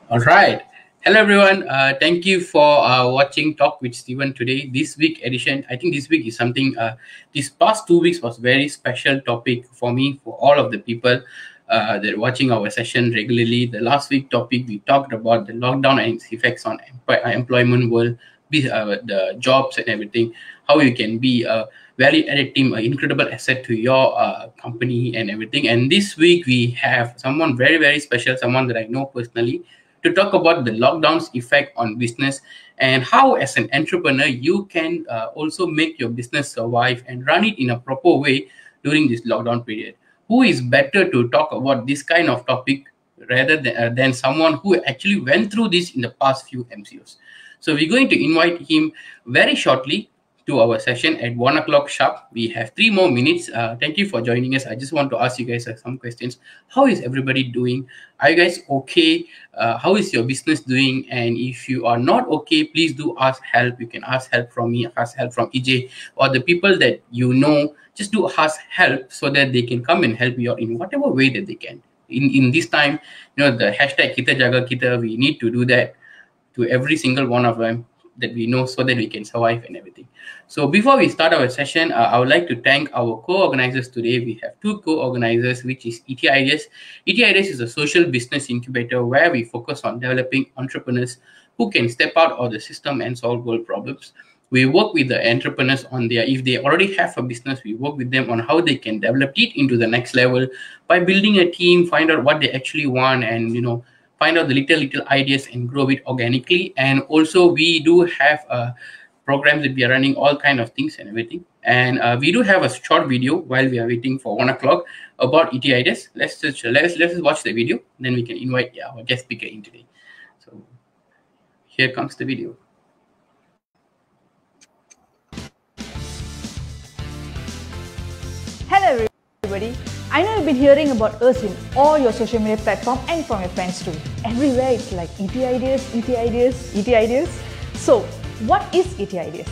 All right. Hello, everyone. Thank you for watching Talk with Steven today. This week edition, I think this week is something, these past 2 weeks was very special topic for me, for all of the people that are watching our session regularly. The last week topic, we talked about the lockdown and its effects on employment world, the jobs and everything, how you can be a value added team, an incredible asset to your company and everything. And this week, we have someone very, very special, someone that I know personally, to talk about the lockdown's effect on business and how, as an entrepreneur, you can also make your business survive and run it in a proper way during this lockdown period. Who is better to talk about this kind of topic rather than someone who actually went through this in the past few MCOs? So we're going to invite him very shortly to our session at 1 o'clock sharp. We have 3 more minutes. Thank you for joining us. I just want to ask you guys some questions. How is everybody doing? Are you guys okay? How is your business doing? And if you are not okay, please do ask help. You can ask help from me, ask help from EJ, or the people that you know. Just do ask help so that they can come and help you out in whatever way that they can. In this time, the hashtag kita jaga kita, we need to do that to every single one of them that we know so that we can survive and everything. So before we start our session, I would like to thank our co-organizers today. We have two co-organizers, which is ET Ideas. ET Ideas is a social business incubator where we focus on developing entrepreneurs who can step out of the system and solve world problems. We work with the entrepreneurs on if they already have a business, we work with them on how they can develop it into the next level by building a team, find out what they actually want, and find out the little ideas and grow it organically. And also we do have programs that we are running, all kind of things and everything. And we do have a short video while we are waiting for 1 o'clock about ET Ideas. Let's just watch the video, then we can invite our guest speaker in today. So here comes the video. Hello everybody. I know you've been hearing about us in all your social media platforms and from your friends too. Everywhere it's like ET Ideas, ET Ideas, ET Ideas. So, what is ET Ideas?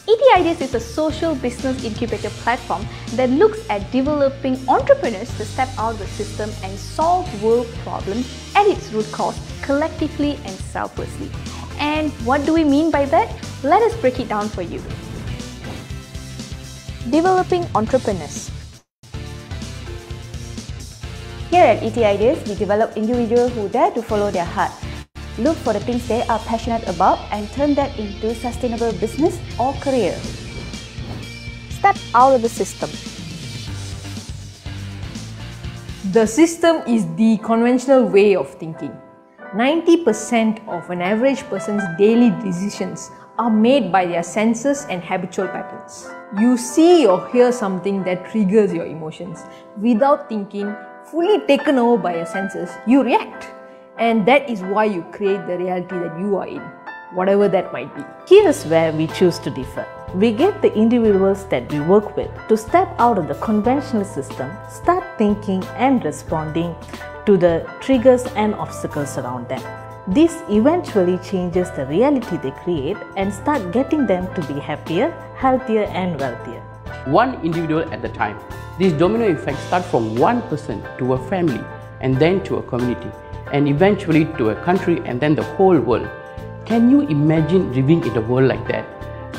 ET Ideas is a social business incubator platform that looks at developing entrepreneurs to step out of the system and solve world problems at its root cause collectively and selflessly. And what do we mean by that? Let us break it down for you. Developing entrepreneurs. Here at ET Ideas, we develop individuals who dare to follow their heart, look for the things they are passionate about and turn that into sustainable business or career. Step out of the system. The system is the conventional way of thinking. 90% of an average person's daily decisions are made by their senses and habitual patterns. You see or hear something that triggers your emotions. Without thinking, fully taken over by your senses, you react. And that is why you create the reality that you are in, whatever that might be. Here is where we choose to differ. We get the individuals that we work with to step out of the conventional system, start thinking and responding to the triggers and obstacles around them. This eventually changes the reality they create and start getting them to be happier, healthier and wealthier. One individual at a time. This domino effect starts from one person to a family, and then to a community, and eventually to a country, and then the whole world. Can you imagine living in a world like that?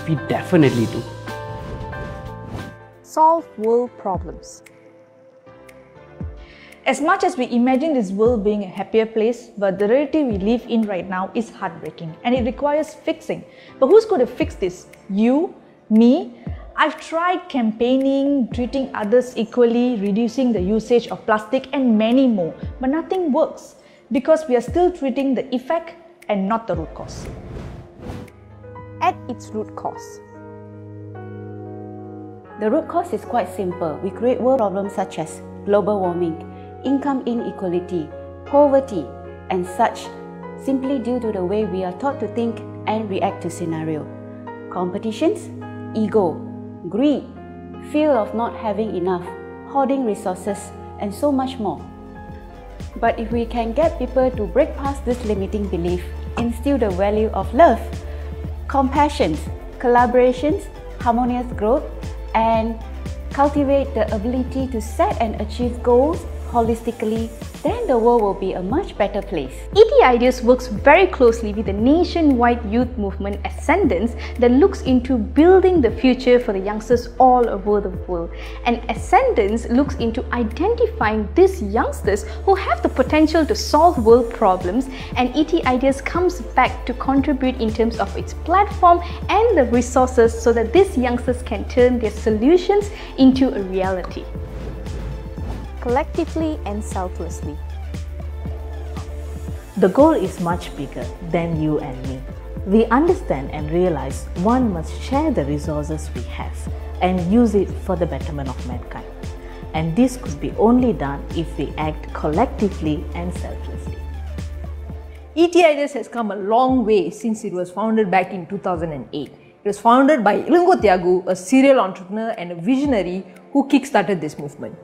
We definitely do. Solve world problems. As much as we imagine this world being a happier place, but the reality we live in right now is heartbreaking and it requires fixing. But who's going to fix this? You? Me? I've tried campaigning, treating others equally, reducing the usage of plastic and many more, but nothing works because we are still treating the effect and not the root cause. At its root cause. The root cause is quite simple. We create world problems such as global warming, income inequality, poverty, and such simply due to the way we are taught to think and react to scenario. Competitions, ego, greed, fear of not having enough, hoarding resources, and so much more. But if we can get people to break past this limiting belief, instill the value of love, compassion, collaborations, harmonious growth, and cultivate the ability to set and achieve goals holistically, then the world will be a much better place. ET Ideas works very closely with the nationwide youth movement Ascendance that looks into building the future for the youngsters all over the world. And Ascendance looks into identifying these youngsters who have the potential to solve world problems, and ET Ideas comes back to contribute in terms of its platform and the resources so that these youngsters can turn their solutions into a reality. Collectively and selflessly. The goal is much bigger than you and me. We understand and realize one must share the resources we have and use it for the betterment of mankind. And this could be only done if we act collectively and selflessly. ET Ideas has come a long way since it was founded back in 2008. It was founded by Ilango Thiagu, a serial entrepreneur and a visionary who kickstarted this movement.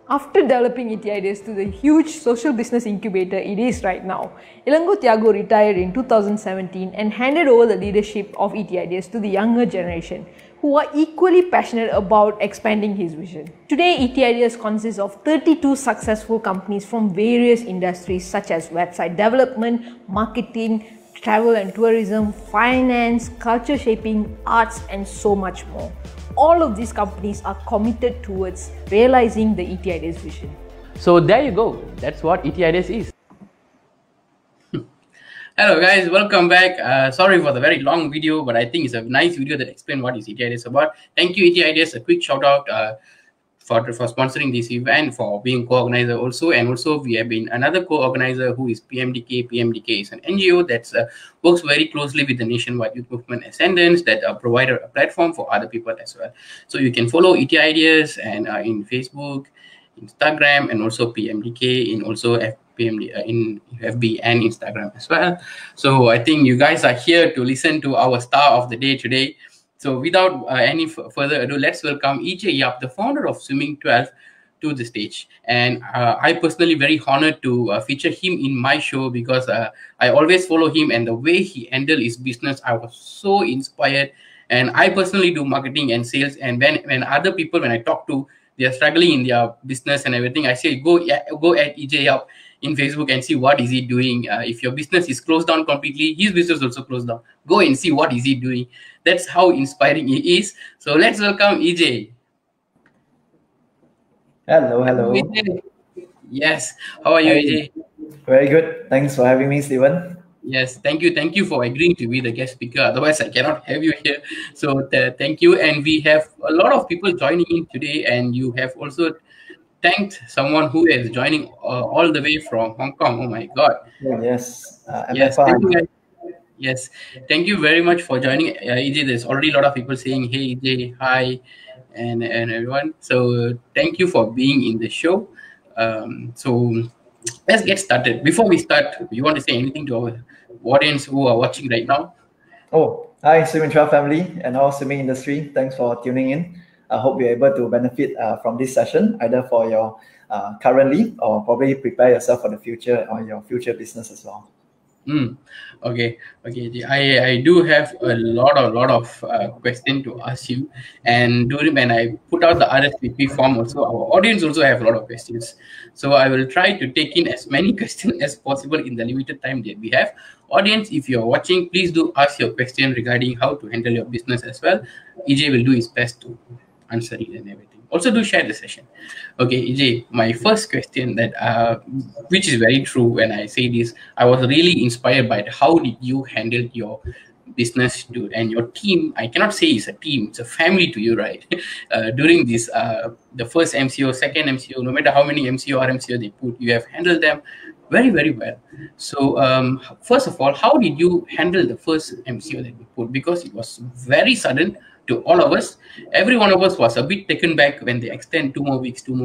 After developing ET Ideas to the huge social business incubator it is right now, Ilango Thiagu retired in 2017 and handed over the leadership of ET Ideas to the younger generation, who are equally passionate about expanding his vision. Today, ET Ideas consists of 32 successful companies from various industries such as website development, marketing, travel and tourism, finance, culture shaping, arts and so much more. All of these companies are committed towards realizing the ET Ideas vision. So there you go. That's what ET Ideas is. Hello guys, welcome back. Sorry for the very long video, but I think it's a nice video that explains what is ET Ideas about. Thank you ET Ideas. A quick shout out for sponsoring this event, for being co-organizer also, and also we have been another co-organizer who is PMDK. PMDK is an NGO that works very closely with the nationwide youth movement Ascendance that provide a platform for other people as well. So you can follow ET Ideas and in Facebook, Instagram, and also PMDK in also in FB and Instagram as well. So I think you guys are here to listen to our star of the day today. So without any further ado, let's welcome EJ Yap, the founder of Swimming 12, to the stage. And I personally very honored to feature him in my show because I always follow him, and the way he handled his business, I was so inspired. And I personally do marketing and sales, and when other people, when I talk to, they are struggling in their business and everything, I say go at EJ Yap in Facebook and see what is he doing. If your business is closed down completely, his business also closed down. Go and see what is he doing. That's how inspiring he is. So let's welcome EJ. Hello. EJ. Yes. How are you, EJ? Very good. Thanks for having me, Steven. Yes, thank you for agreeing to be the guest speaker. Otherwise, I cannot have you here. So thank you. And we have a lot of people joining in today, and you have also thanked someone who is joining all the way from Hong Kong. Oh my God. Yes. Yes. Yes. Thank you very much for joining, EJ. There's already a lot of people saying, hey, EJ, hi, and everyone. So thank you for being in the show. So let's get started. Before we start, you want to say anything to our audience who are watching right now? Oh, hi, Swimming 12 family and our swimming industry. Thanks for tuning in. I hope you're able to benefit from this session, either for your currently or probably prepare yourself for the future or your future business as well. Okay. I do have a lot of questions to ask you, and when I put out the RSVP form, also our audience also have a lot of questions. So I will try to take in as many questions as possible in the limited time that we have. Audience, if you're watching, please do ask your question regarding how to handle your business as well. EJ will do his best to answer it and everything. Also do share the session. Okay, EJ, my first question that which is very true when I say this, I was really inspired by how did you handle your business and your team. I cannot say it's a team, it's a family to you, right? During this the first MCO, second MCO, no matter how many MCO or RMCO they put, you have handled them very, very well. So first of all, how did you handle the first MCO that we put? Because it was very sudden to all of us. Every one of us was a bit taken back when they extend 2 more weeks and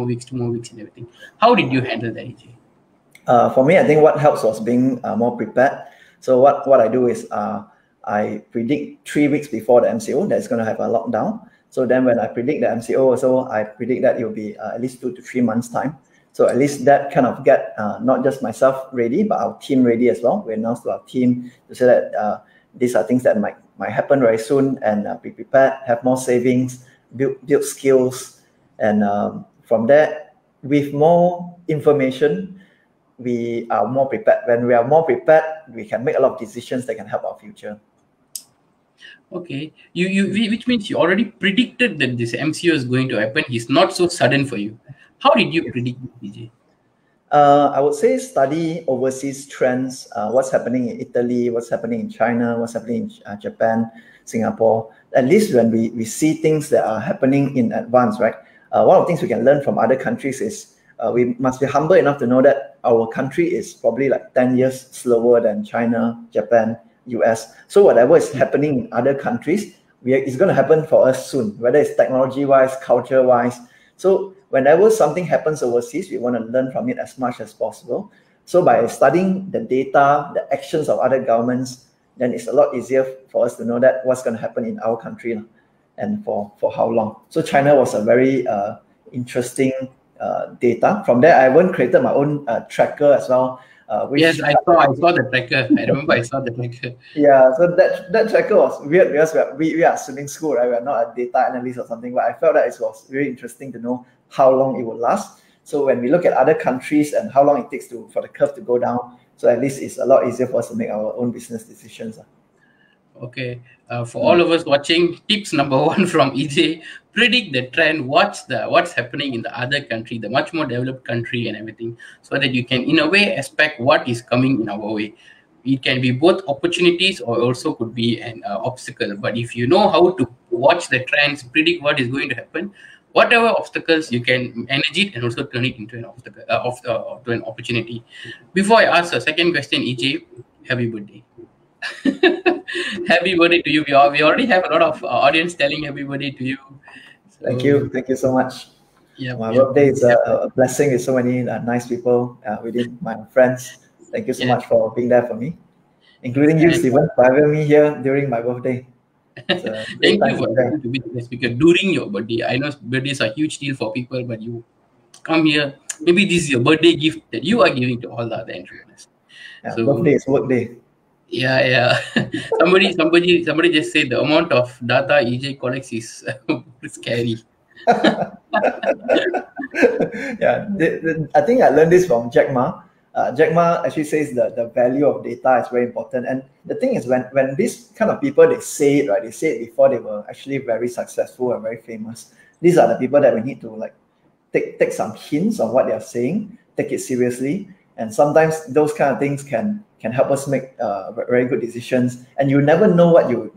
everything. How did you handle that, EJ? For me, I think what helps was being more prepared. So what I do is I predict 3 weeks before the MCO that it's going to have a lockdown. So then when I predict the MCO also, I predict that it will be at least 2 to 3 months time. So at least that kind of get not just myself ready, but our team ready as well. We announced to our team to say that these are things that might happen very soon, and be prepared, have more savings, build skills, and from there, with more information, we are more prepared. When we are more prepared, we can make a lot of decisions that can help our future. Okay, which means you already predicted that this MCO is going to happen. It's not so sudden for you. How did you predict it, PJ? I would say study overseas trends, what's happening in Italy, what's happening in China, what's happening in Japan, Singapore. At least when we see things that are happening in advance, right? One of the things we can learn from other countries is we must be humble enough to know that our country is probably like 10 years slower than China, Japan, US. So whatever is happening in other countries, it's going to happen for us soon, whether it's technology-wise, culture-wise. So whenever something happens overseas, we want to learn from it as much as possible. So by studying the data, the actions of other governments, then it's a lot easier for us to know that what's going to happen in our country and for how long. So China was a very interesting data. From there, I even created my own tracker as well. Yes, I saw the tracker. I remember I saw the tracker. Yeah, so that tracker was weird because we are swimming school, right? We are not a data analyst or something, but I felt that it was really interesting to know how long it would last. So when we look at other countries and how long it takes for the curve to go down, so at least it's a lot easier for us to make our own business decisions. Okay, for all of us watching, tips number 1 from EJ: predict the trend, what's happening in the other country, the much more developed country and everything, so that you can in a way expect what is coming in our way. It can be both opportunities or also could be an obstacle. But if you know how to watch the trends, predict what is going to happen, whatever obstacles, you can manage it and also turn it into an obstacle to an opportunity. Before I ask a second question, EJ, happy birthday. Happy birthday to you. We already have a lot of audience telling happy birthday to you. So, thank you so much. Yeah, my birthday is a blessing with so many nice people within my friends. Thank you so much for being there for me, including you, Stephen, for having me here during my birthday. Thank you for to be the speaker during your birthday. I know birthdays are a huge deal for people, but you come here. Maybe this is your birthday gift that you are giving to all the other entrepreneurs. Yeah, so, birthday is work day. Yeah. somebody just said the amount of data EJ collects is scary. Yeah, I think I learned this from Jack Ma. Jack Ma actually says that the value of data is very important. And the thing is, when these kind of people, they say it, right? They say it before they were actually very successful and very famous. These are the people that we need to like take some hints on what they are saying, take it seriously. And sometimes those kind of things can help us make very good decisions. And you never know what you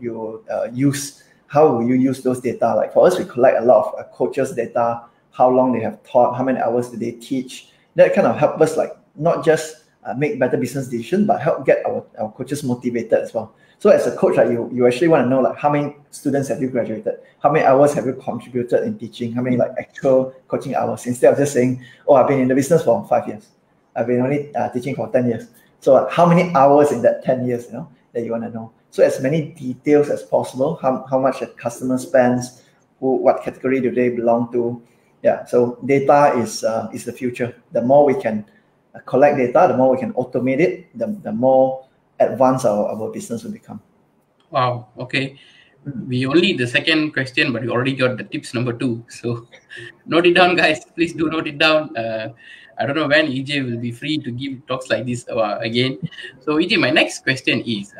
use. How will you use those data? Like for us, we collect a lot of coaches' data, how long they have taught, how many hours do they teach. That kind of help us like not just make better business decisions, but help get our coaches motivated as well. So as a coach, like you actually want to know like how many students have you graduated, how many hours have you contributed in teaching, how many like actual coaching hours, instead of just saying, oh, I've been in the business for 5 years, I've been only teaching for 10 years. So how many hours in that 10 years, that you want to know. So as many details as possible, how much a customer spends, what category do they belong to. Yeah, so data is the future. The more we can collect data, the more we can automate it, the more advanced our business will become. Wow, okay. We only the second question, but we already got the tips number 2. So note it down, guys. Please do note it down. I don't know when EJ will be free to give talks like this again. So EJ, my next question is,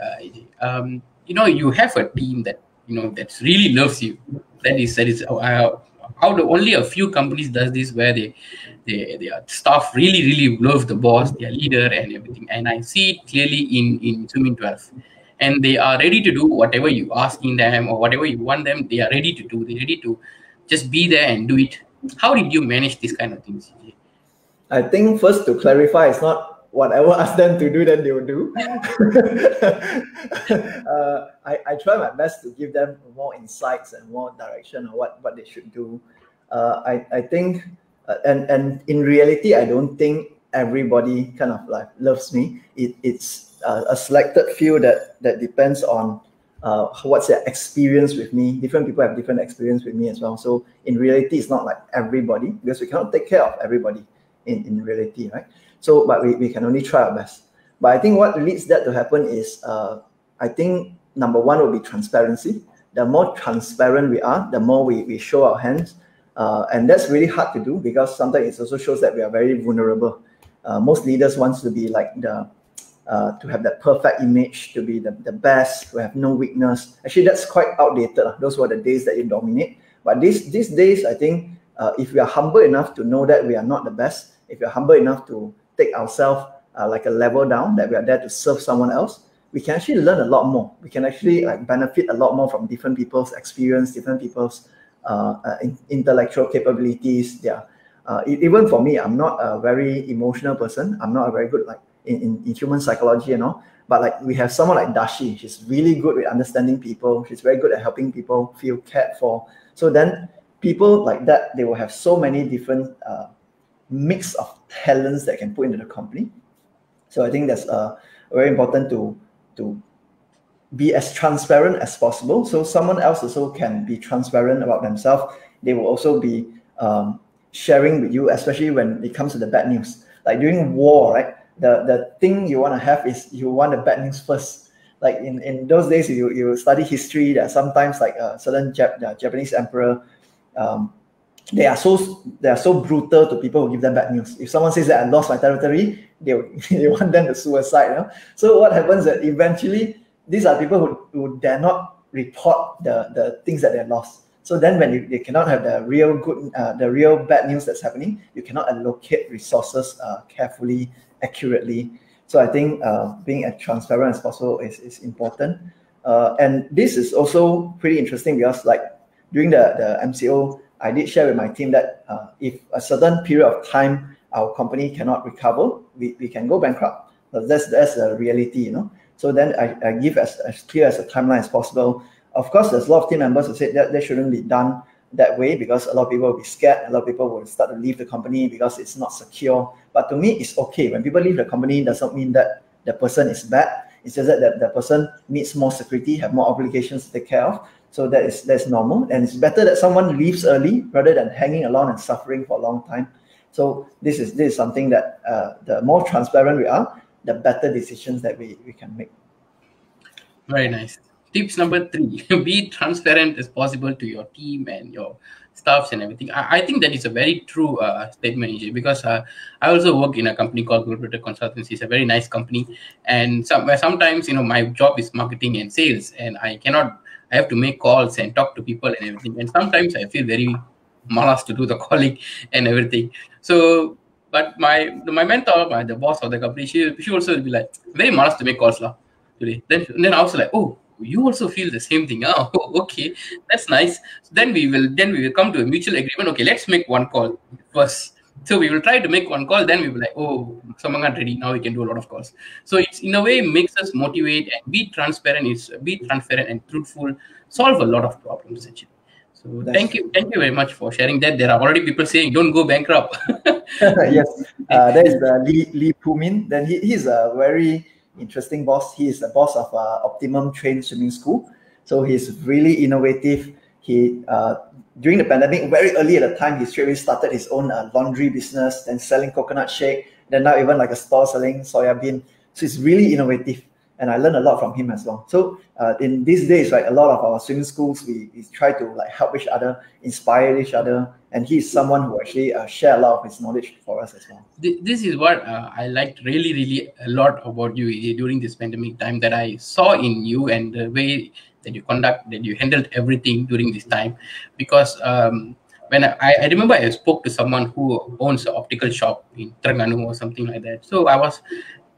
EJ, you have a team that that really loves you. That is how only a few companies does this, where their staff really love the boss, their leader, and everything. And I see it clearly in Swimming 12. And they are ready to do whatever you asking them or whatever you want them. They are ready to do. They're ready to just be there and do it. How did you manage these kind of things, EJ? I think first to clarify, it's not whatever I ask them to do, then they will do. I try my best to give them more insights and more direction on what they should do. I think, and in reality, I don't think everybody kind of like loves me. It's a selected few that depends on what's their experience with me. Different people have different experience with me as well. So in reality, it's not like everybody, because we cannot take care of everybody in reality, right? So, but we can only try our best. But I think what leads that to happen is, I think number 1 will be transparency. The more transparent we are, the more we show our hands, And that's really hard to do because sometimes it also shows that we are very vulnerable. Most leaders want to be like to have that perfect image, to be the best, to have no weakness. Actually, that's quite outdated. Those were the days that you dominate. But these days, I think if we are humble enough to know that we are not the best, if you're humble enough to take ourselves like a level down, that we are there to serve someone else, we can actually learn a lot more. We can actually benefit a lot more from different people's experience, different people's intellectual capabilities. Even for me, I'm not a very emotional person. I'm not a very good in human psychology and all. But like we have someone like Dashi, she's really good with understanding people. She's very good at helping people feel cared for. So then people like that, they will have so many different mix of talents that can put into the company. So I think that's very important to be as transparent as possible. So someone else also can be transparent about themselves. They will also be sharing with you, especially when it comes to the bad news. Like during war, right? The thing you want to have is you want the bad news first. Like in those days, you study history, that sometimes like a certain Japanese emperor, they are so brutal to people who give them bad news. If someone says that I lost my territory, they want them to suicide. You know? So what happens that eventually these are people who dare not report the things that they lost. So then when they cannot have the real bad news that's happening, you cannot allocate resources carefully, accurately. So I think being as transparent as possible is important. And this is also pretty interesting because like during the MCO, I did share with my team that if a certain period of time our company cannot recover, we can go bankrupt. So that's the reality, you know. So then I give as clear as a timeline as possible. Of course, there's a lot of team members who said that shouldn't be done that way because a lot of people will be scared. A lot of people will start to leave the company because it's not secure. But to me, it's okay. When people leave the company, it doesn't mean that the person is bad. It's just that the person needs more security, have more obligations to take care of. So that's normal. And it's better that someone leaves early rather than hanging around and suffering for a long time. So this is something that the more transparent we are, the better decisions that we can make. Very nice. Tips number 3, be transparent as possible to your team and your staffs and everything. I think that is a very true statement, EJ, because I also work in a company called Global Consultancy. It's a very nice company. And sometimes, my job is marketing and sales, and I have to make calls and talk to people and everything. And sometimes I feel very malas to do the calling and everything. So, but my mentor, the boss of the company, she also will be like, very malas to make calls today. Then I was like, oh, you also feel the same thing. Oh, okay, that's nice. So then we will come to a mutual agreement. Okay, let's make one call first. So we will try to make one call. Then we will like, oh, someone got ready. Now we can do a lot of calls. So it's in a way makes us motivate and be transparent. Be transparent and truthful. Solve a lot of problems actually. So thank you very much for sharing that. There are already people saying don't go bankrupt. Yes, that is Lee Pumin. Then he's a very interesting boss. He is the boss of Optimum Train Swimming School. So he's really innovative. He during the pandemic, very early at the time, he straightaway started his own laundry business, then selling coconut shake, then now even like a store selling soya bean. So he's really innovative, and I learned a lot from him as well. So in these days, right, a lot of our swimming schools, we try to like help each other, inspire each other, and he's someone who actually share a lot of his knowledge for us as well. This is what I liked really a lot about you, EJ, during this pandemic time, that I saw in you and the way that you handled everything during this time. Because when I remember I spoke to someone who owns an optical shop in Terengganu or something like that. So I was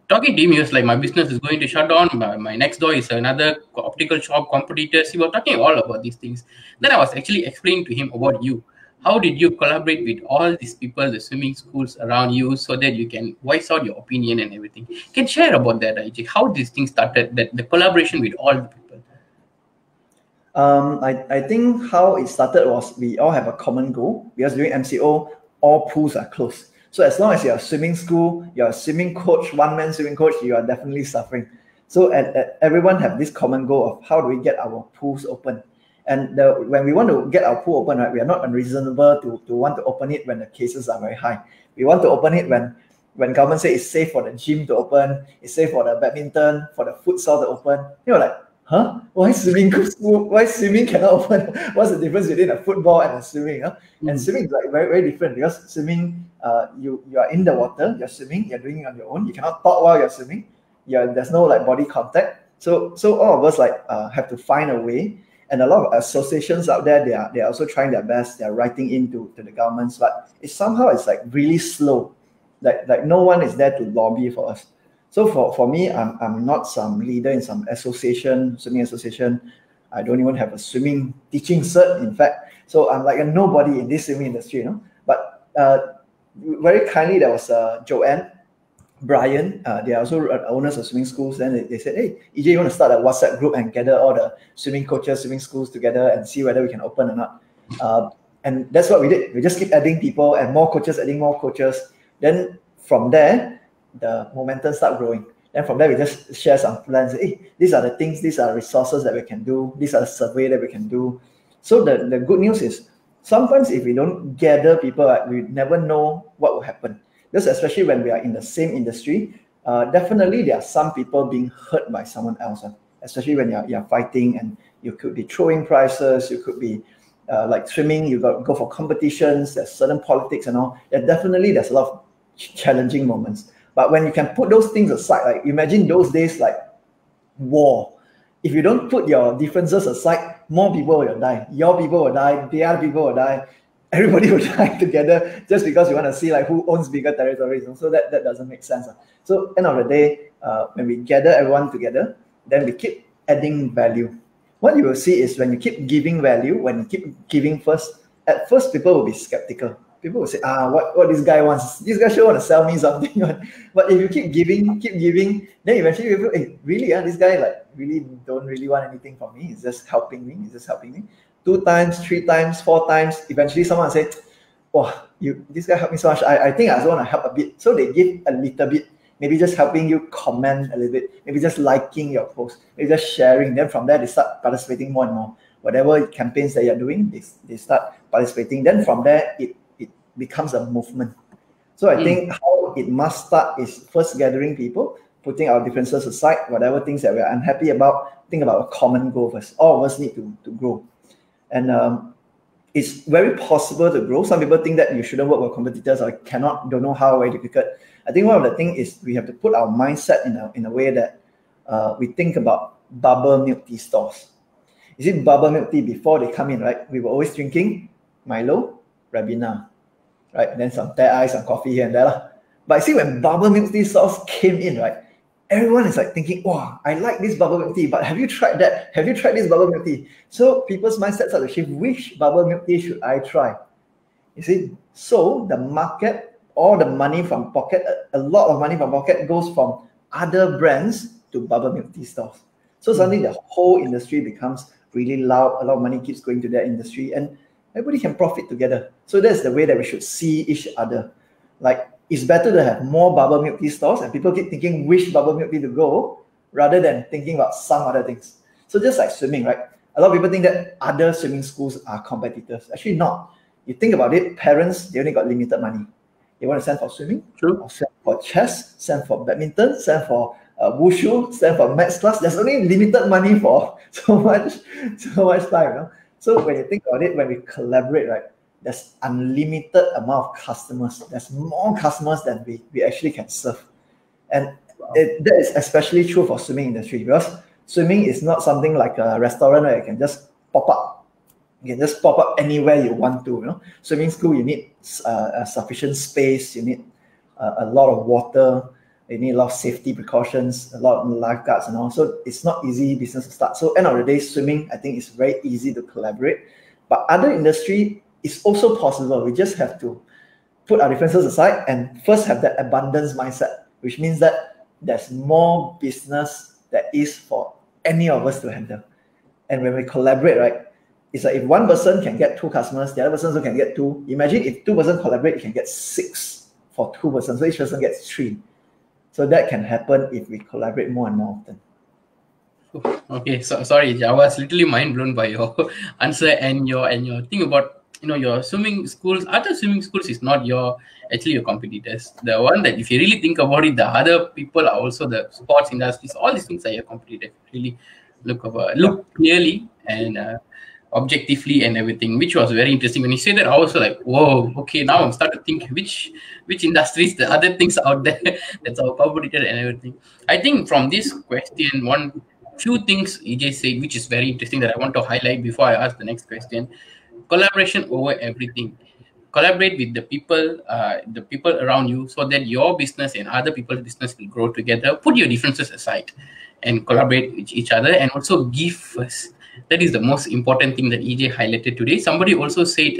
talking to him. He was like, my business is going to shut down. My next door is another optical shop competitors. We were talking all about these things. Then I was actually explaining to him about you. How did you collaborate with all these people, the swimming schools around you, so that you can voice out your opinion and everything? Can share about that, EJ? How this thing started, that the collaboration with all the people? I think how it started was we all have a common goal, because during MCO, all pools are closed. So as long as you're a swimming school, you're a swimming coach, one-man swimming coach, you are definitely suffering. So everyone have this common goal of how do we get our pools open. And when we want to get our pool open, right, we are not unreasonable to want to open it when the cases are very high. We want to open it when government say it's safe for the gym to open, it's safe for the badminton, for the futsal to open. Like huh? Why swimming school? Why swimming cannot open? What's the difference between a football and a swimming? Huh? And swimming is like very, very different, because swimming, you are in the water, you're swimming, you're doing it on your own. You cannot talk while you're swimming. There's no like body contact. So all of us have to find a way. And a lot of associations out there, they are also trying their best. They're writing into the governments, but it's like really slow. Like no one is there to lobby for us. So for me, I'm not some leader in some association, swimming association. I don't even have a swimming teaching cert, in fact. So I'm like a nobody in this swimming industry, you know. But very kindly, there was Joanne, Brian, they are also owners of swimming schools. Then they said, hey, EJ, you want to start a WhatsApp group and gather all the swimming coaches, swimming schools together and see whether we can open or not. And that's what we did. We just keep adding people and more coaches, adding more coaches. Then from there, the momentum start growing. Then from there, we just share some plans. Hey, these are the things, these are resources that we can do. These are the survey that we can do. So the good news is, sometimes if we don't gather people, we never know what will happen. Because especially when we are in the same industry, definitely there are some people being hurt by someone else. Especially when you're fighting, and you could be throwing prizes, you could be like swimming, you got to go for competitions, there's certain politics and all. Definitely there's a lot of challenging moments. But when you can put those things aside, like imagine those days like war. If you don't put your differences aside, more people will die. Your people will die, the other people will die. Everybody will die together just because you want to see like who owns bigger territories. So that doesn't make sense. So end of the day, when we gather everyone together, then we keep adding value. What you will see is when you keep giving value, when you keep giving first, at first people will be skeptical. People will say, what this guy wants. This guy sure want to sell me something. But if you keep giving, then eventually people, hey, really, this guy like really don't really want anything from me. He's just helping me. 2 times, 3 times, 4 times. Eventually someone say, oh, this guy helped me so much. I think I just want to help a bit. So they give a little bit, maybe just helping you comment a little bit, maybe just liking your post, maybe just sharing. Then from there, they start participating more and more. Whatever campaigns that you're doing, they start participating. Then from there, it becomes a movement. So I think how it must start is first gathering people, putting our differences aside, whatever things that we're unhappy about, think about a common goal first. All of us need to grow. And it's very possible to grow. Some people think that you shouldn't work with competitors or don't know how, very difficult. I think one of the things is we have to put our mindset in a way that we think about bubble milk tea stores. You see, bubble milk tea, before they come in, right, we were always drinking Milo, Ribena, right? Then some teh ice, some coffee here and there. But I see when bubble milk tea stores came in, right, everyone is like thinking, wow, I like this bubble milk tea, but have you tried that? Have you tried this bubble milk tea? So people's mindsets are to shift, which bubble milk tea should I try? You see, so the market, all the money from pocket, a lot of money from pocket goes from other brands to bubble milk tea stores. So suddenly the whole industry becomes really loud, a lot of money keeps going to that industry, and everybody can profit together. So that's the way that we should see each other. Like, it's better to have more bubble milk tea stores and people keep thinking which bubble milk tea to go rather than thinking about some other things. So just like swimming, right? A lot of people think that other swimming schools are competitors. Actually not. You think about it, parents, they only got limited money. They want to send for swimming, or send for chess, send for badminton, send for wushu, send for maths class. There's only limited money for so much time, you know? So when you think about it, when we collaborate, right, there's unlimited amount of customers. There's more customers than we actually can serve. And that is especially true for swimming industry, because swimming is not something like a restaurant where you can just pop up. You can just pop up anywhere you want to. You know, swimming school, you need sufficient space. You need a lot of water. You need a lot of safety precautions, a lot of lifeguards and all. So it's not easy business to start. So end of the day, swimming, I think, is very easy to collaborate. But other industry, it's also possible. We just have to put our differences aside and first have that abundance mindset, which means that there's more business that is for any of us to handle. And when we collaborate, right, it's like if one person can get 2 customers, the other person also can get 2. Imagine if 2 persons collaborate, you can get 6 for 2 persons. So each person gets 3. So that can happen if we collaborate more and more often. Okay, so sorry, I was literally mind blown by your answer and your thing about your swimming schools. Other swimming schools is not your competitors. The one that if you really think about it, the other people are also the sports industries. All these things are your competitors. Really, look clearly and objectively and everything, which was very interesting. When you say that, I was like, whoa, okay, now I'm starting to think which industries, the other things out there that's our competitor and everything. I think from this question, one few things EJ said, which is very interesting that I want to highlight before I ask the next question. Collaboration over everything. Collaborate with the people around you, so that your business and other people's business will grow together. Put your differences aside and collaborate with each other, and also give first. That is the most important thing that EJ highlighted today. Somebody also said,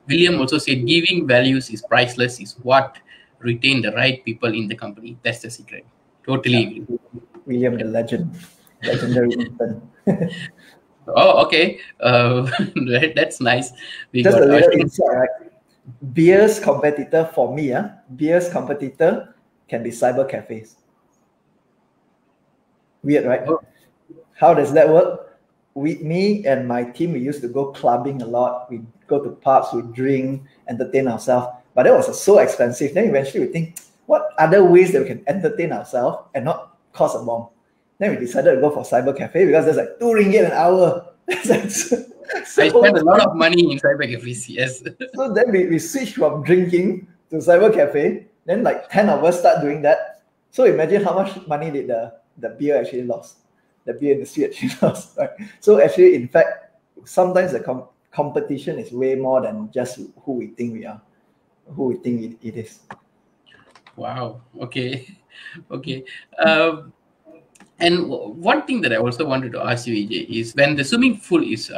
William also said, giving values is priceless, is what retain the right people in the company. That's the secret. Totally agree. William the legend, legendary infant. Oh, okay. That's nice. Just a little insight, right? Beer's competitor for me, beer's competitor can be cyber cafes. Weird, right? Oh. How does that work? Me and my team, we used to go clubbing a lot. We go to pubs, we drink, entertain ourselves. But that was so expensive. Then eventually we think, what other ways that we can entertain ourselves and not cost a bomb? Then we decided to go for cyber cafe, because there's like 2 ringgit an hour. I spent a lot of money in cyber cafes, yes. So then we switched from drinking to cyber cafe. Then like 10 of us start doing that. So imagine how much money did the beer actually lost. The beer industry actually lost, right? So actually, in fact, sometimes the competition is way more than just who we think we are, who we think it is. Wow. Okay. Okay. And one thing that I also wanted to ask you, EJ, is when the swimming pool is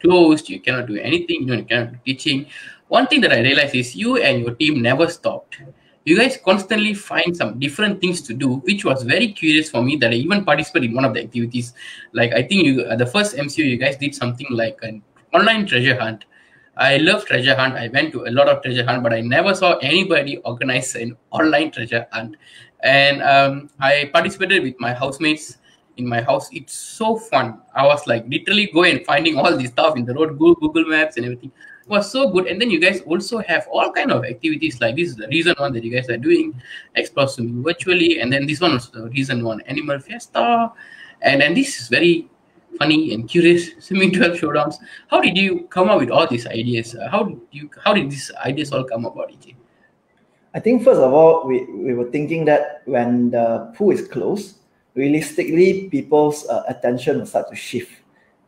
closed, you cannot do anything, you cannot do teaching. One thing that I realized is you and your team never stopped. You guys constantly find some different things to do, which was very curious for me, that I even participated in one of the activities. Like, I think you, the first MCO, you guys did something like an online treasure hunt. I love treasure hunt. I went to a lot of treasure hunt, but I never saw anybody organize an online treasure hunt. And I participated with my housemates in my house. It's so fun. I was like literally going and finding all this stuff in the road, Google Maps and everything. It was so good. And then you guys also have all kind of activities, like this is the reason one that you guys are doing, explore swimming virtually. And then this one was the reason one, animal fiesta. And then this is very funny and curious, swimming 12 showdowns. How did you come up with all these ideas? How did these ideas all come about, EJ? I think first of all, we were thinking that when the pool is closed, realistically, people's attention will start to shift.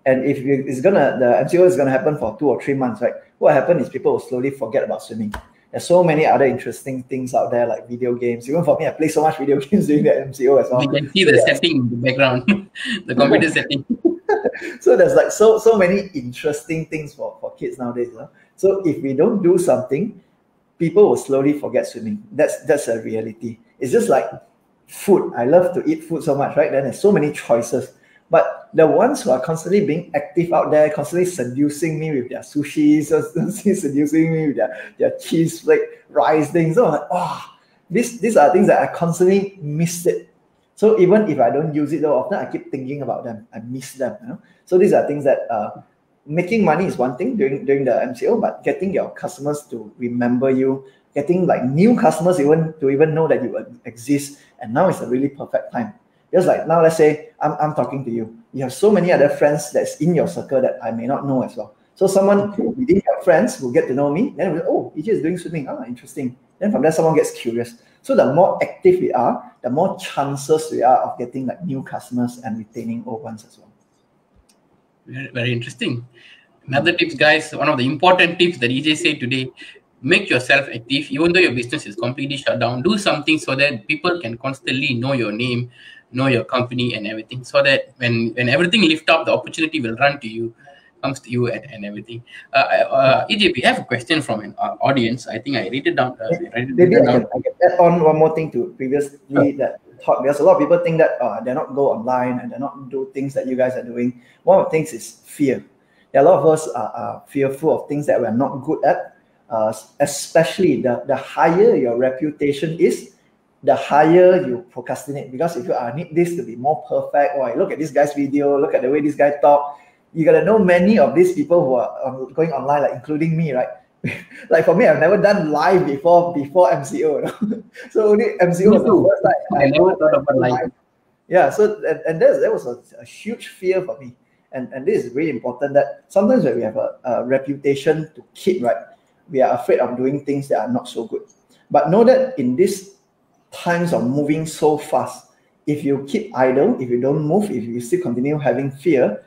And if the MCO is gonna happen for 2 or 3 months, right? What happens is people will slowly forget about swimming. There's so many other interesting things out there, like video games. Even for me, I play so much video games during the MCO as well. We can see the setting in the background, the computer setting. So there's like so many interesting things for kids nowadays. So if we don't do something, people will slowly forget swimming. That's a reality. It's just like food. I love to eat food so much, right? Then there's so many choices. But the ones who are constantly being active out there, constantly seducing me with their sushi, seducing me with their cheese flake rice things. So I'm like, oh, these are things that I constantly miss it. So even if I don't use it though often, I keep thinking about them. I miss them. So these are things that making money is one thing during the MCO, but getting your customers to remember you, getting like new customers to even know that you exist, and now is a really perfect time. Just like now, let's say I'm talking to you. You have so many other friends that's in your circle that I may not know as well. So someone within your friends will get to know me. Then we'll, EJ is doing swimming. Interesting. Then from there, someone gets curious. So the more active we are, the more chances we are of getting like new customers and retaining old ones as well. Very, very interesting. Another tips, guys. One of the important tips that EJ said today: make yourself active, even though your business is completely shut down. Do something so that people can constantly know your name, know your company and everything, so that when everything lifts up, the opportunity will run to you, comes to you and everything. EJ, we have a question from an audience. I think I write it down. Maybe I can add on one more thing to previously that thought, because a lot of people think that they're not go online and they're not do things that you guys are doing. One of the things is fear. A lot of us are fearful of things that we're not good at, especially the higher your reputation is, the higher you procrastinate. Because if you need this to be more perfect, or look at this guy's video, look at the way this guy talk, you gotta know many of these people who are going online, like including me, right? Like for me, I've never done live before MCO. So only MCO was the first time I never thought about live. Yeah, so and that was a huge fear for me. And this is really important, that sometimes when we have a reputation to keep, right, we are afraid of doing things that are not so good. But know that in these times of moving so fast, if you keep idle, if you don't move, if you still continue having fear,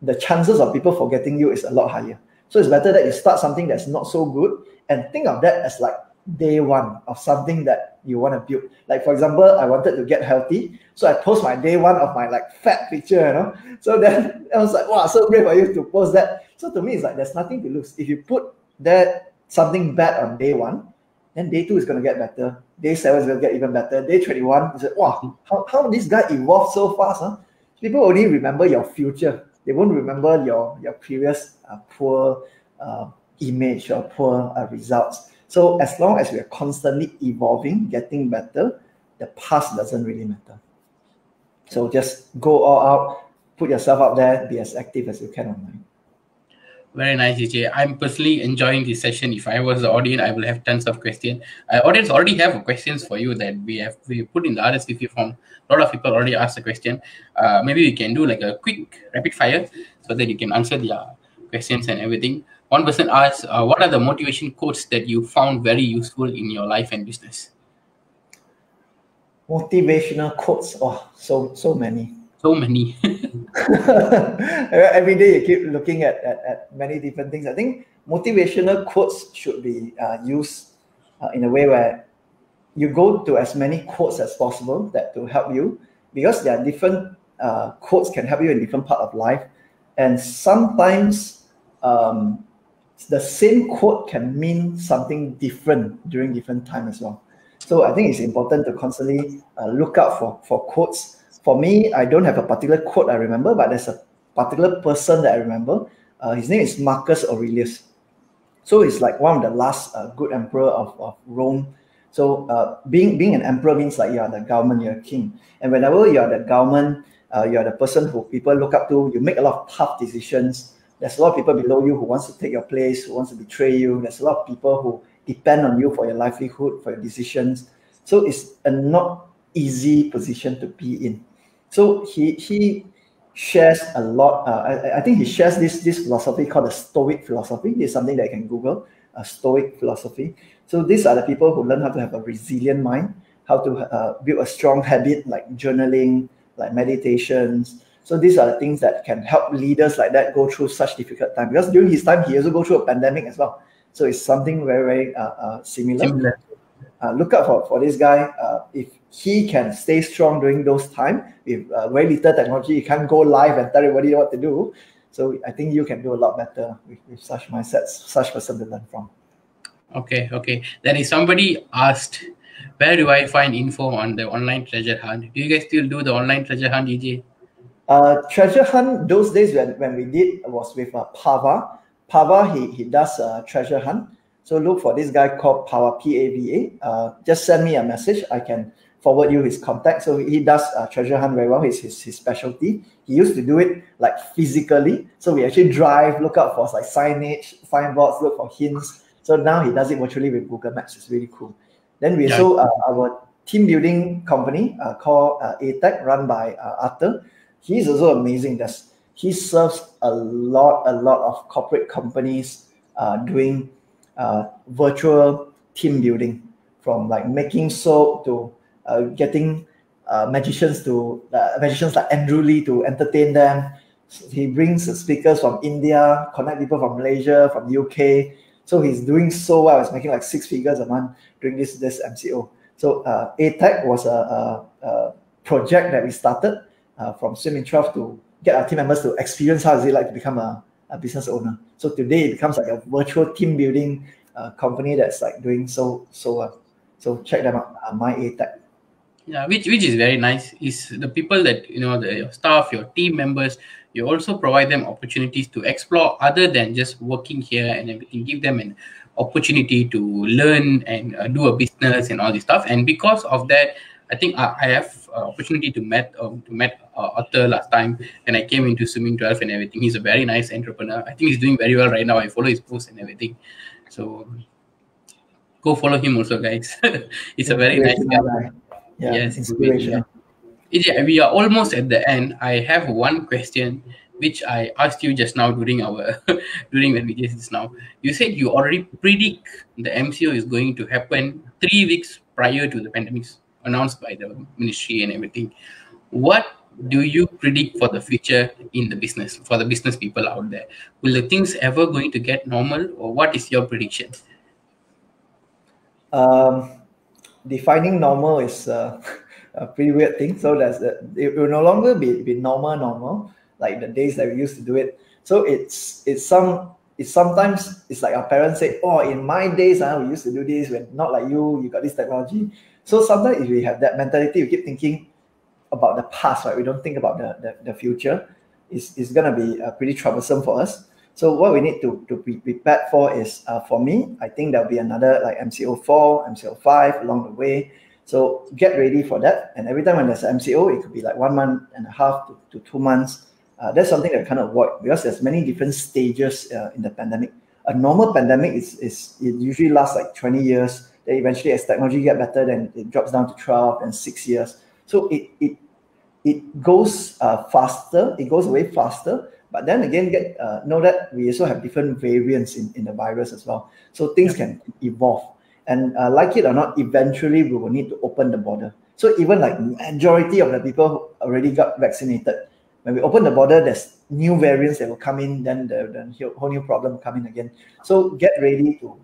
the chances of people forgetting you is a lot higher. So it's better that you start something that's not so good and think of that as like day one of something that you want to build. Like, for example, I wanted to get healthy, so I post my day one of my like fat picture, So then I was like, wow, so brave for you to post that. So to me, it's like there's nothing to lose. If you put that something bad on day one, then day two is going to get better. Day 7 is going to get even better. Day 21 is like, wow, how this guy evolved so fast, People only remember your future. They won't remember your previous poor image or poor results. So as long as we are constantly evolving, getting better, the past doesn't really matter. So just go all out, put yourself out there, be as active as you can online. Very nice, EJ. I'm personally enjoying this session. If I was the audience, I will have tons of questions. Audience already have questions for you that we put in the RSVP form. A lot of people already asked the question. Maybe we can do like a quick rapid fire so that you can answer their questions and everything. One person asked, what are the motivation quotes that you found very useful in your life and business? Motivational quotes. Oh, so many. So many. Every day you keep looking at many different things. I think motivational quotes should be used in a way where you go to as many quotes as possible that to help you, because there are different quotes can help you in different part of life, and sometimes the same quote can mean something different during different time as well. So I think it's important to constantly look out for quotes. For me, I don't have a particular quote I remember, but there's a particular person that I remember. His name is Marcus Aurelius. So he's like one of the last good emperor of Rome. So being an emperor means like you are the government, you're a king. And whenever you are the government, you are the person who people look up to, you make a lot of tough decisions. There's a lot of people below you who wants to take your place, who wants to betray you. There's a lot of people who depend on you for your livelihood, for your decisions. So it's a not easy position to be in. So he shares a lot. I think he shares this philosophy called the Stoic philosophy. It's something that you can Google, a Stoic philosophy. So these are the people who learn how to have a resilient mind, how to build a strong habit like journaling, like meditations. So these are the things that can help leaders like that go through such difficult time. Because during his time, he also go through a pandemic as well. So it's something very, very similar. Look out for this guy. If he can stay strong during those times, with very little technology, he can't go live and tell everybody what to do. So I think you can do a lot better with such mindsets, such person to learn from. Okay. Then if somebody asked, where do I find info on the online treasure hunt? Do you guys still do the online treasure hunt, EJ? Treasure hunt, those days when we did was with Pava. Pava, he does treasure hunt. So look for this guy called Pava, P-A-V-A. Just send me a message. I can forward you his contact. So he does treasure hunt very well. It's his specialty. He used to do it like physically. So we actually drive, look out for like signage, signboards, look for hints. So now he does it virtually with Google Maps. It's really cool. Then we saw our team building company called ATEC, run by Arthur. He's also amazing. He serves a lot of corporate companies doing virtual team building, from like making soap to getting magicians like Andrew Lee to entertain them. He brings speakers from India, connect people from Malaysia, from UK. So he's doing so well. He's making like 6 figures a month during this MCO. So ATEC was a project that we started from Swim in 12 to get our team members to experience how is it like to become a business owner. So today it becomes like a virtual team building company that's like doing so well. So check them out, my ATEC. Yeah, which is very nice. Is the people that your staff, your team members, you also provide them opportunities to explore other than just working here and everything. Give them an opportunity to learn and do a business and all this stuff. And because of that, I think I have opportunity to met Arthur last time, and I came into Swimming 12 and everything. He's a very nice entrepreneur. I think he's doing very well right now. I follow his posts and everything. So go follow him also, guys. He's a very nice guy. Yeah, yes, inspiration. EJ, we are almost at the end. I have one question which I asked you just now during our during when we did this now. You said you already predict the MCO is going to happen 3 weeks prior to the pandemic announced by the ministry and everything. What do you predict for the future in the business, for the business people out there? Will the things ever going to get normal, or what is your prediction? Defining normal is a pretty weird thing. So it will no longer be normal like the days that we used to do it. So it's sometimes it's like our parents say, oh, in my days, we used to do this, when not like you got this technology. So sometimes if we have that mentality, we keep thinking about the past, right? We don't think about the future. It's gonna be pretty troublesome for us. So what we need to be prepared for is, for me, I think there'll be another like MCO 4, MCO 5 along the way. So get ready for that. And every time when there's an MCO, it could be like 1.5 months to 2 months. That's something that kind of avoid, because there's many different stages in the pandemic. A normal pandemic it usually lasts like 20 years. Then eventually, as technology get better, then it drops down to 12 and 6 years. So it goes faster. It goes away faster. But then again, know that we also have different variants in the virus as well. So things can evolve. And like it or not, eventually we will need to open the border. So even like majority of the people already got vaccinated. When we open the border, there's new variants that will come in, then the whole new problem will come in again. So get ready to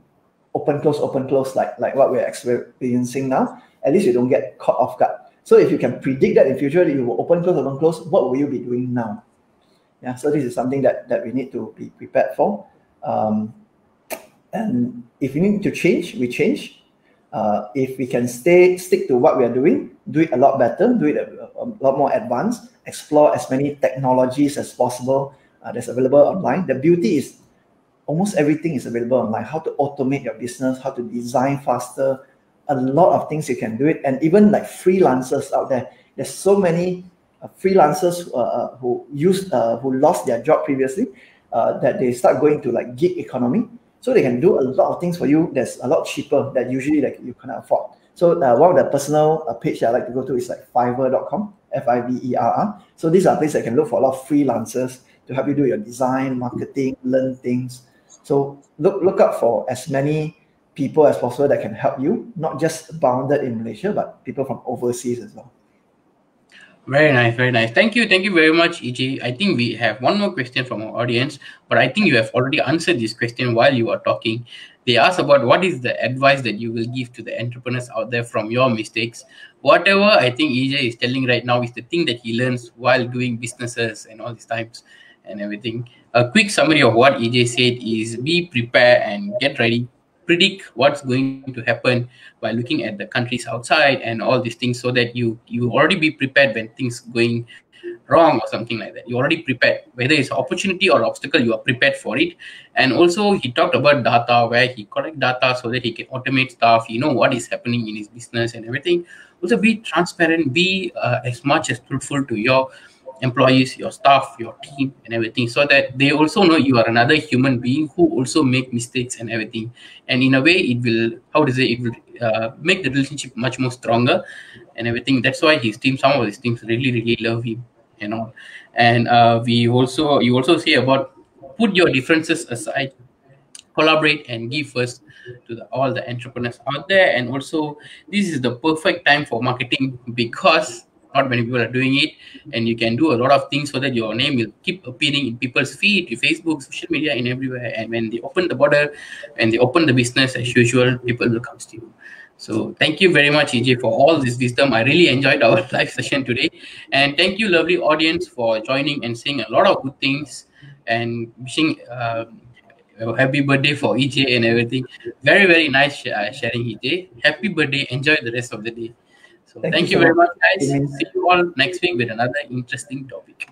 open, close, like what we're experiencing now. At least you don't get caught off guard. So if you can predict that in future, that you will open, close, what will you be doing now? Yeah, so this is something that we need to be prepared for. And if we need to change, we change. If we can stick to what we are doing, do it a lot better, do it a lot more advanced, explore as many technologies as possible that's available online. The beauty is almost everything is available online. How to automate your business, how to design faster, a lot of things you can do it. And even like freelancers out there, there's so many freelancers who lost their job previously, that they start going to like gig economy, so they can do a lot of things for you that's a lot cheaper that usually like you cannot afford. So one of the personal page that I like to go to is like fiverr.com, Fiverr. So these are places that can look for a lot of freelancers to help you do your design, marketing, learn things. So look up for as many people as possible that can help you, not just bounded in Malaysia, but people from overseas as well. Very nice, very nice. Thank you very much, EJ. I think we have one more question from our audience, but I think you have already answered this question while you are talking. They asked about what is the advice that you will give to the entrepreneurs out there from your mistakes. Whatever I think EJ is telling right now is the thing that he learns while doing businesses and all these times and everything. A quick summary of what EJ said is be prepared and get ready. Predict what's going to happen by looking at the countries outside and all these things, so that you already be prepared when things going wrong or something like that. You already prepared, whether it's opportunity or obstacle, you are prepared for it. And also he talked about data, where he collect data so that he can automate stuff, what is happening in his business and everything. Also be transparent, be as much as truthful to your employees, your staff, your team and everything, so that they also know you are another human being who also make mistakes and everything. And in a way it will, it will make the relationship much more stronger and everything. That's why some of his teams really love him and all. And you also say about put your differences aside, collaborate and give first to all the entrepreneurs out there. And also this is the perfect time for marketing, because not many people are doing it, and you can do a lot of things so that your name will keep appearing in people's feed, in Facebook, social media, and everywhere. And when they open the border and they open the business as usual, people will come to you. So thank you very much, EJ, for all this wisdom. I really enjoyed our live session today. And thank you, lovely audience, for joining and saying a lot of good things and wishing happy birthday for EJ and everything. Very nice sharing, EJ. Happy birthday. Enjoy the rest of the day. So thank you very much, guys. See you all next week with another interesting topic.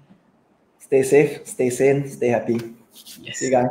Stay safe, stay sane, stay happy. Yes. See you guys.